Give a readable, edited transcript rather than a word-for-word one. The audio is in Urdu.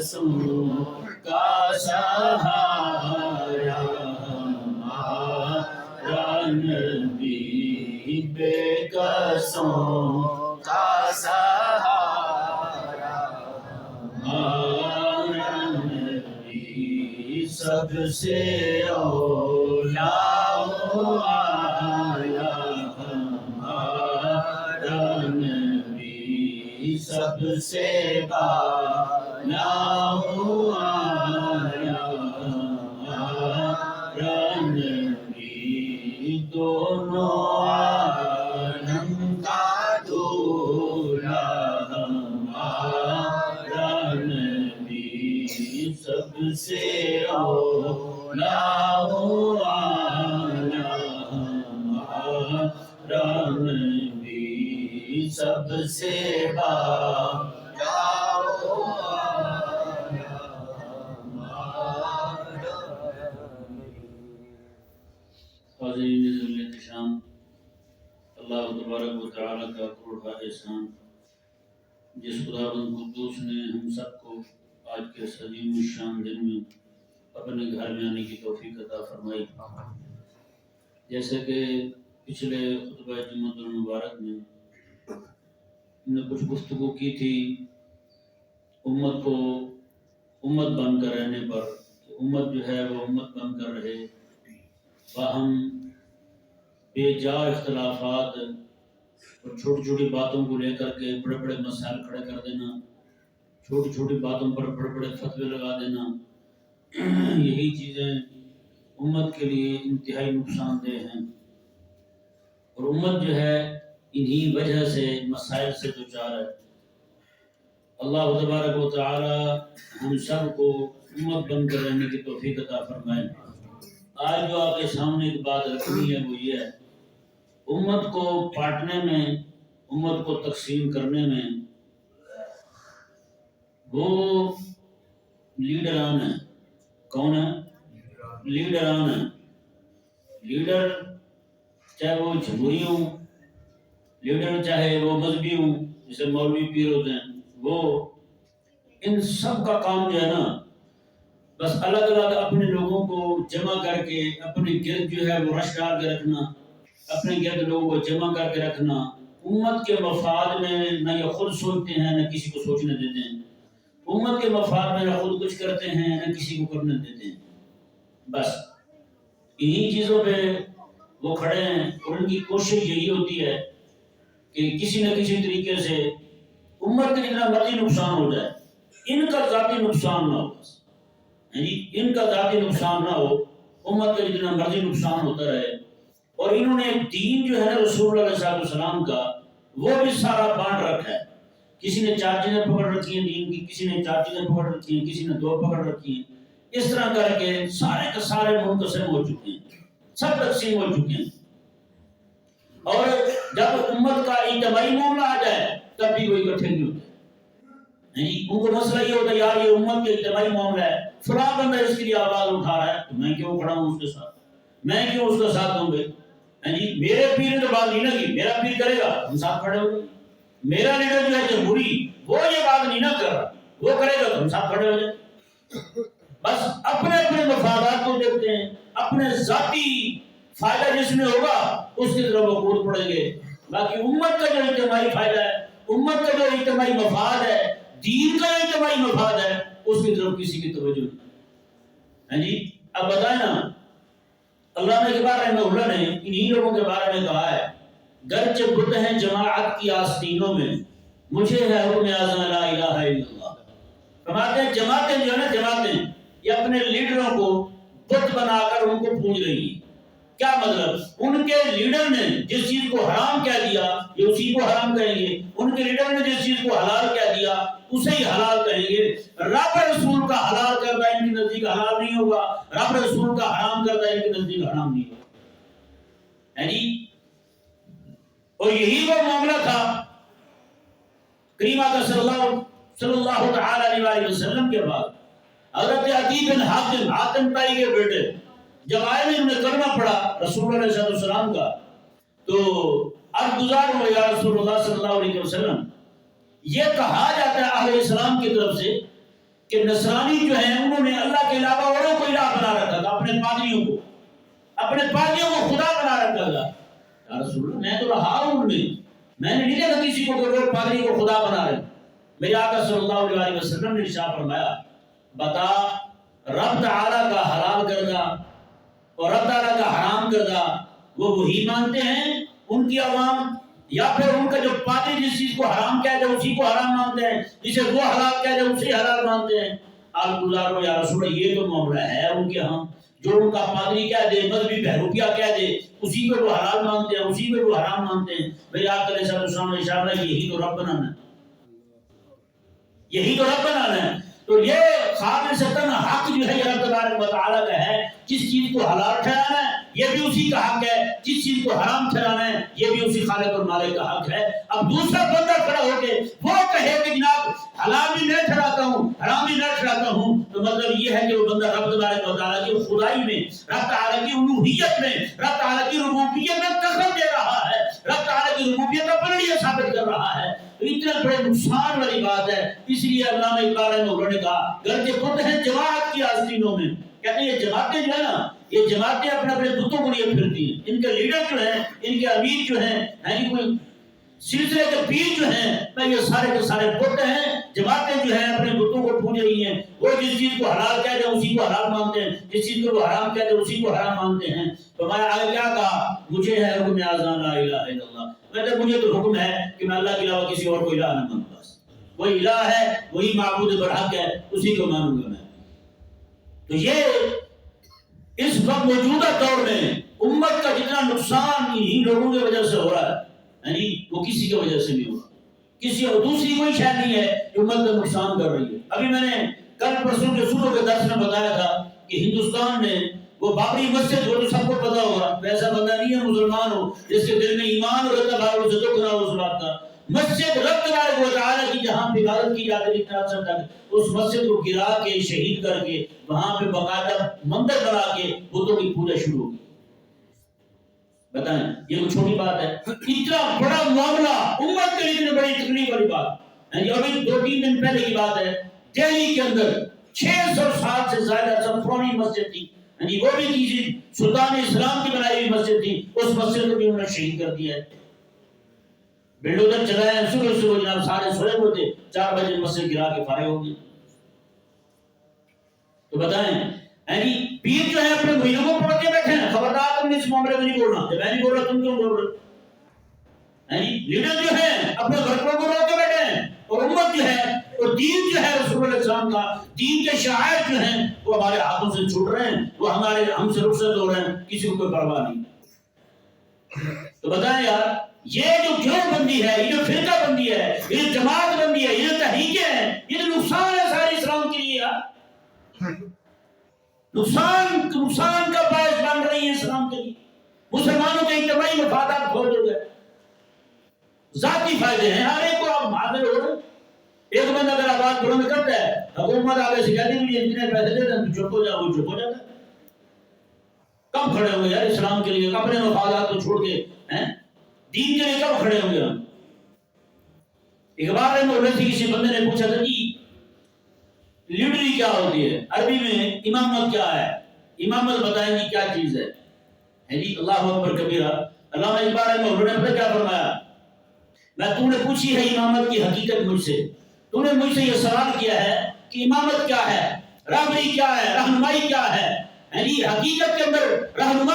قصوں کا سہارا ہمارا نبی، بے قصوں کا سہارا ہمارا نبی، سب سے اولیاء آیا ہمارا نبی، سب سے بالا آیا ہمارا نبی، دونوں عالم کا دولا ہمارا نبی، سب سے اولیاء آیا ہمارا نبی، سب سے بالا آیا ہمارا نبی۔ حاضرین ذل احتشام، اللہ تبارک و تعالیٰ کا کروڑا احسان، جس خداوند قدوس نے ہم سب کو آج کے اس عظیم الشان دن میں اپنے گھر میں آنے کی توفیق عطا فرمائی۔ جیسے کہ پچھلے خطبہ جمعۃ المبارک میں ہم نے کچھ گفتگو کی تھی امت کو امت بن کر رہنے پر، امت جو ہے وہ امت بن کر رہے، باہم بے جا اختلافات اور چھوٹی چھوٹی باتوں کو لے کر کے بڑے بڑے مسائل کھڑے کر دینا، چھوٹی چھوٹی باتوں پر بڑے بڑے فتوے لگا دینا، یہی چیزیں امت کے لیے انتہائی نقصان دہ ہیں، اور امت جو ہے انہی وجہ سے مسائل سے دوچار ہے۔ اللہ تبارک و تعالی ہم سب کو امت بن کر رہنے کی توفیق عطا فرمائے۔ آج جو آپ کے سامنے ایک بات رکھنی ہے وہ یہ ہے، امت کو بانٹنے میں، امت کو تقسیم کرنے میں وہ لیڈران ہیں۔ کون ہیں؟ لیڈران ہیں۔ لیڈر چاہے وہ جمہوری ہوں، لیڈر چاہے وہ مذہبی ہوں، جیسے مولوی پیر ہوتے ہیں، وہ ان سب کا کام جو ہے نا، بس الگ الگ اپنے لوگوں کو جمع کر کے اپنے گرد جو ہے وہ رش ڈال کے رکھنا، اپنے گرد لوگوں کو جمع کر کے رکھنا، امت کے مفاد میں نہ یہ خود سوچتے ہیں نہ کسی کو سوچنے دیتے ہیں، امت کے مفاد میں نہ خود کچھ کرتے ہیں نہ کسی کو کرنے دیتے ہیں، بس انہی چیزوں پہ وہ کھڑے ہیں، اور ان کی کوشش یہی ہوتی ہے کہ کسی نہ کسی طریقے سے امت کا جتنا مرضی نقصان ہو جائے، ان کا ذاتی نقصان نہ ہو، ان کا ذاتی نقصان نہ ہو، امت کا جتنا مرضی نقصان ہوتا رہے۔ اور انہوں نے دین جو ہے نا رسول اللہ علیہ السلام کا، وہ بھی سارا بانٹ رکھا ہے، کسی نے 4 چیزیں پکڑ رکھی ہیں دین کی، کسی نے 4 چیزیں پکڑ رکھی ہیں، کسی نے 2 پکڑ رکھی ہیں، اس طرح کر کے سارے کے سارے منقسم ہو چکے ہیں، سب تقسیم ہو چکے ہیں، اور جب امت کا اجتماعی معاملہ آ جائے تب بھی وہ اکٹھے نہیں ہوتے۔ ان کو مسئلہ یہ ہوتا ہے یار یہ امت کا اجتماعی معاملہ ہے، فلاں بندہ اس کے لیے آواز اٹھا رہا ہے تو میں کیوں کھڑا ہوں اس کے ساتھ، میں کیوں اس کا ساتھ دوں گے؟ میرے پیر نے تو بات نہیں نہ کی، میرا پیر کرے گا ہم ساتھ کھڑے ہو گئے، میرا لیڈر جو ہے جمہوری وہ یہ بات نہیں نہ کر رہا، وہ کرے گا تو ہم ساتھ کھڑے ہو جائیں۔ بس اپنے اپنے مفادات کو دیکھتے ہیں، اپنے ذاتی فائدہ جس میں ہوگا اس کی طرف وہ کود پڑیں گے، باقی امت کا جو اجتماعی فائدہ ہے، امت کا جو اجتماعی مفاد ہے، دین کا اجتماعی مفاد ہے، اس کی طرف کسی کی توجہ نہیں۔ اب بتائیں نا، اللہ نے اقبال رحمہ اللہ نے انہی لوگوں کے بارے میں کہا ہے، گرچہ بت ہیں جماعت کی آستینوں میں، مجھے ہے حکم اعظم لا الہ الا اللہ۔ فرماتے ہیں جماعتیں جو ہے نا، جماعتیں یہ اپنے لیڈروں کو بت بنا کر ان کو پوج رہی ہیں۔ کیا مطلب؟ ان کے لیڈر نے جس چیز کو حرام کہہ دیا یہ اسی کو حرام کہیں گے، ان کے لیڈر نے جس چیز کو حلال کہہ دیا اسے ہی حلال کہیں گے۔ رب رسول کا حلال کردہ ان کے نزدیک حلال نہیں ہوگا، رب رسول کا حرام کردہ ان کے نزدیک حرام نہیں ہوگا۔ اور یہی وہ معاملہ تھا کریم آقا صلی اللہ تعالی علیہ وسلم کے بعد حضرت عدی بن حاتم طائی کے بیٹے جب آئے انہوں نے کلمہ پڑھا رسول اللہ علیہ السلام کا، تو عرض گزار ہوئے یا رسول اللہ صلی اللہ علیہ وسلم، یہ کہا جاتا ہے اہل اسلام کی طرف سے کہ نصرانی جو ہیں انہوں نے اللہ کے علاوہ اوروں کو الہ بنا رکھا تھا، اپنے پادریوں کو خدا بنا رکھا تھا۔ یا رسول اللہ میں تو رہا ہوں ان میں نے نہیں دیکھا کسی کو کہ وہ پادری کو خدا بنا رہے۔ میرے آقا صلی اللہ علیہ وسلم نے ارشاد فرمایا بتا رب تعالیٰ کا حلال کردہ اور رب تعالیٰ کا حرام کردہ وہ وہی مانتے ہیں ان کی عوام، یا پھر ان کا جو پادری جس چیز کو حرام کہتے ہیں اسی کو حرام مانتے ہیں، جسے وہ حلال کہتے ہیں اسی حلال مانتے ہیں؟ آپ گزارو یا رسول اللہ یہ تو معاملہ ہے ان کے ہاں، جو ان کا پادری کہہ دے، مذہبی بہروپیہ کہہ دے، اسی کو وہ حلال مانتے ہیں، اسی کو وہ حرام مانتے ہیں۔ میرے آقا علیہ السلام نے اشارہ ہے یہی تو رب بنانا ہے، یہی تو رب بنانا ہے۔ تو یہ خالصتاً حق جو ہے یہ رب تبارک و تعالیٰ کا ہے، جس چیز کو حلال ٹھہرانا ہے یہ بھی اسی کا حق ہے، جس چیز کو حرام ٹھہرانا ہے یہ بھی اسی خالق اور مالک کا حق ہے۔ اب دوسرا بندہ کھڑا ہو کے وہ کہے کہ جناب حلال بھی میں ٹھہراتا ہوں حرام بھی میں ٹھہراتا ہوں، تو مطلب یہ ہے کہ وہ بندہ رب تبارک و تعالیٰ کی خدائی میں، رب تعالیٰ کی الوہیت میں، رب تعالیٰ کی ربوبیت میں دخل دے رہا ہے، رب تعالیٰ کی ربوبیت کا پلڑیا ثابت کر رہا ہے۔ اتنا بڑے نقصان والی بات ہے۔ اس لیے علامہ اقبال نے کہا گرچہ خود ہیں جماعت کی آستینوں میں، کہتے ہیں یہ جماعتیں جو ہے نا یہ جماعتیں اپنے اپنے بتوں کو لیے پھرتی ہیں، ان کے لیڈر جو ہیں ان کے امیر جو ہیں یعنی کوئی سلسلے کے پیر جو ہیں میں یہ سارے کے سارے بت ہیں، جماعتیں جو ہیں اپنے بتوں کو پوج رہی ہیں، وہ جس چیز کو حلال کہتے ہیں اسی کو حلال مانتے ہیں، جس چیز کو وہ حرام کہتے ہیں اسی کو حرام مانتے ہیں۔ تو میں آگے کیا کہا مجھے ہے حکم اعظم لا الہ الا اللہ، مطلب مجھے تو حکم ہے کہ میں اللہ کے علاوہ کسی اور کو الہ نہ مانوں، بس وہی الہ ہے وہی معبود برحق ہے اسی کو مانوں گا میں۔ تو یہ اس وقت موجودہ دور میں امت کا جتنا نقصان انہی لوگوں کی وجہ سے ہو رہا ہے یعنی وہ کسی کی وجہ سے نہیں ہو رہا، کسی اور دوسری کوئی شے نہیں ہے جو امت کا نقصان کر رہی ہے۔ ابھی میں نے کل پرسوں کے صبح کے درس میں بتایا تھا کہ ہندوستان میں وہ بابری مسجد جو سب کو پتا ہوگا، ویسا بندہ نہیں ہے مسلمان ہو جس کے دل میں ایمان اور اللہ تعالیٰ سے دکھ نہ ہو اس بات کا۔ مسجد رب تبارک و تعالیٰ کی جہاں پہ عبادت کی جاتی ہے اتنا عرصہ تک، اس مسجد کو گرا کے شہید کر کے وہاں پہ باقاعدہ مندر بنا کے بتوں کی پوجا شروع ہوگی۔ بتائیں یہ کوئی چھوٹی بات ہے؟ اتنا بڑا معاملہ امت کے لیے اتنی بڑی تکلیف والی بات ہے۔ ابھی 2-3 دن پہلے کی بات ہے، دہلی کے اندر 600 سال سے زیادہ سفرانی مسجد تھی، وہ بھی کسی سلطان اسلام کی بنائی ہوئی مسجد تھی، اس مسجد کو بھی انہوں نے شہید کر دیا ہے۔ بلڈوزر چلائے صبح جناب سارے سوئے ہوئے تھے، 4 بجے مسجد گرا کے فارغ ہو گئے۔ تو بتائیں پیر جو ہے اپنے مہینوں کو پڑھ کے بیٹھے ہیں، خبردار تم نے اس معاملے میں نہیں بولنا، جب میں نہیں بول رہا تم کیوں بول رہے؟ لیڈر جو ہیں اپنے گھروں کو روک کے بیٹھے ہیں، اور امت جو ہے اور دین جو ہے رسول اللہ علیہ السلام کا دین کے شاعر جو ہیں وہ ہمارے ہاتھوں سے چھوٹ رہے ہیں، وہ ہم سے رخصت ہو رہے ہیں، کسی کو کوئی پرواہ نہیں۔ تو بتائیں یار یہ جو گروہ بندی ہے، یہ جو فرقہ بندی ہے، یہ جو جماعت بندی ہے، یہ جو تحریکیں ہیں، یہ جو نقصان ہے سارے اسلام کے لیے یار، نقصان کا باعث بن رہی ہے اسلام کے لیے۔ مسلمانوں کے اجتماعی مفادات کھو ہو گئے، ذاتی فائدے ہیں، ہر ایک کو آپ حاضر ہو رہے ہیں۔ ایک بندہ اگر آواز بلند کرتا ہے حکومت آگے سے کہتی ہے اتنے پیسے دے دیں تو چپ ہو جاؤ، وہ چپ ہو جاتا ہے۔ کب کھڑے ہوں گے یار اسلام کے لیے، اپنے مفادات کو چھوڑ کے دین کے لیے کب کھڑے ہوں گے ہم؟ اقبال رحمہ اللہ سے کسی بندے نے پوچھا تھا جی لیڈری کیا ہوتی ہے، عربی میں امامت کیا ہے، امامت بتائیں گی کیا چیز ہے جی؟ اللہ اکبر کبیرہ۔ علامہ اقبال رحمہ اللہ نے کیا فرمایا، میں تو نے پوچھی ہے امامت کی حقیقت مجھ سے، تو نے مجھ سے یہ سوال کیا ہے کہ امامت کیا ہے، رہبری کیا ہے، رہنمائی کیا ہے، حقیقت کے اندر رہنمائی